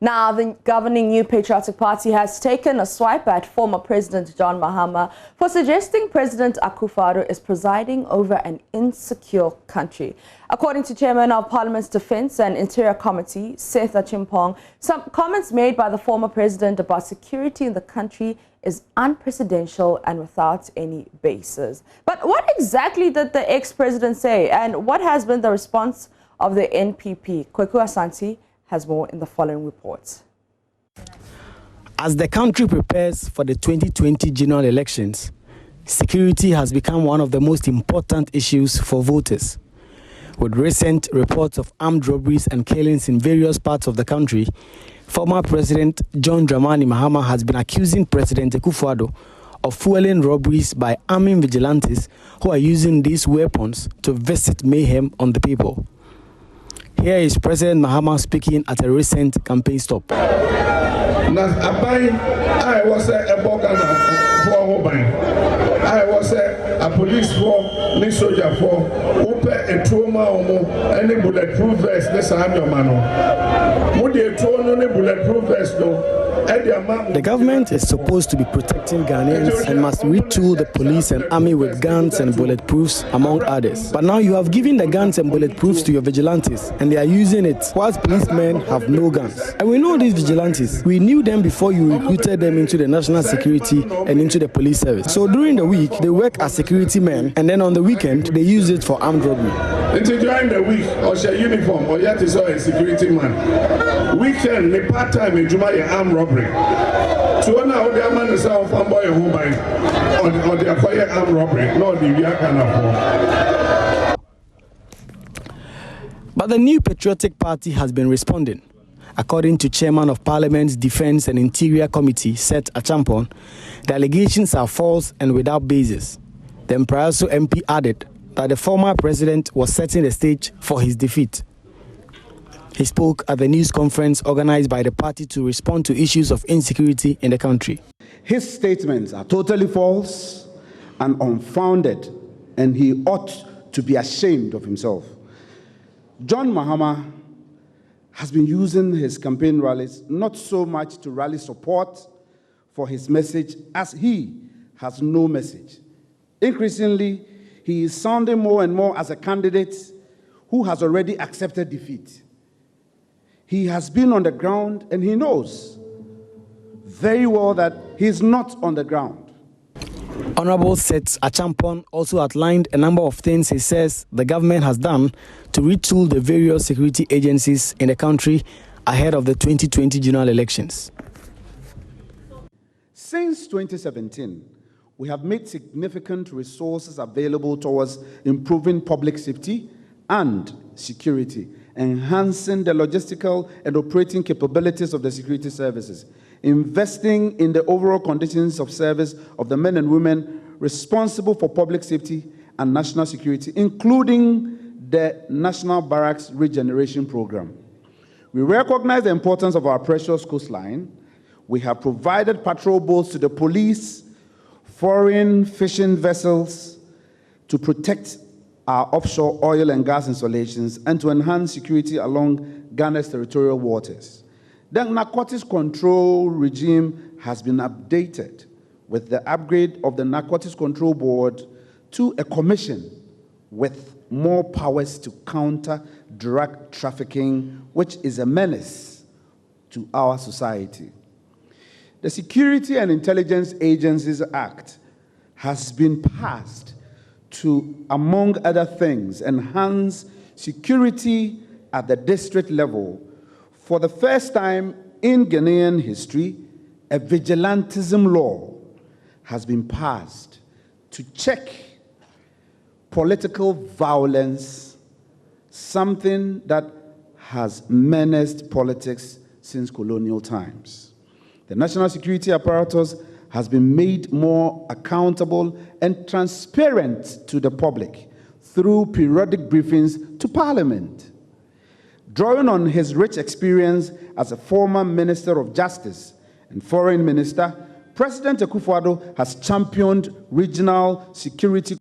Now, the governing New Patriotic Party has taken a swipe at former President John Mahama for suggesting President Akufo-Addo is presiding over an insecure country. According to Chairman of Parliament's Defence and Interior Committee, Seth Achimpong, some comments made by the former president about security in the country is unprecedented and without any basis. But what exactly did the ex-president say, and what has been the response of the NPP? Kweku Asante has more in the following reports. As the country prepares for the 2020 general elections, security has become one of the most important issues for voters. With recent reports of armed robberies and killings in various parts of the country, former President John Mahama has been accusing President Akufo-Addo of fueling robberies by arming vigilantes who are using these weapons to visit mayhem on the people. Here is President Mahama speaking at a recent campaign stop. I was a police for, a soldier for, open a trauma, any bulletproof vest, this I'm your man. Would you throw no bulletproof vest though? The government is supposed to be protecting Ghanaians and must retool the police and army with guns and bulletproofs, among others. But now you have given the guns and bulletproofs to your vigilantes, and they are using it, whilst policemen have no guns. And we know these vigilantes. We knew them before you recruited them into the national security and into the police service. So during the week, they work as security men, and then on the weekend, they use it for armed robbery. During the week, or share uniform, or yet is a security man. Weekend, the part-time in Jumaya armed robbery. So now the man is out from boy who buy or the acquire armed robbery, no the we can afford. But the New Patriotic Party has been responding. According to Chairman of Parliament's Defence and Interior Committee, Seth Achimpong, the allegations are false and without basis. The Mpraso MP added that the former president was setting the stage for his defeat. He spoke at the news conference organized by the party to respond to issues of insecurity in the country. His statements are totally false and unfounded, and he ought to be ashamed of himself. John Mahama has been using his campaign rallies not so much to rally support for his message as he has no message. Increasingly, he is sounding more and more as a candidate who has already accepted defeat. He has been on the ground and he knows very well that he is not on the ground. Honorable Seth Achimpong also outlined a number of things he says the government has done to retool the various security agencies in the country ahead of the 2020 general elections. Since 2017, we have made significant resources available towards improving public safety and security, enhancing the logistical and operating capabilities of the security services, investing in the overall conditions of service of the men and women responsible for public safety and national security, including the National Barracks Regeneration Program. We recognize the importance of our precious coastline. We have provided patrol boats to the police, foreign fishing vessels to protect our offshore oil and gas installations and to enhance security along Ghana's territorial waters. The narcotics control regime has been updated with the upgrade of the Narcotics Control Board to a commission with more powers to counter drug trafficking, which is a menace to our society. The Security and Intelligence Agencies Act has been passed to, among other things, enhance security at the district level. For the first time in Ghanaian history, a vigilantism law has been passed to check political violence, something that has menaced politics since colonial times. The national security apparatus has been made more accountable and transparent to the public through periodic briefings to Parliament. Drawing on his rich experience as a former Minister of Justice and Foreign Minister, President Akufo-Addo has championed regional security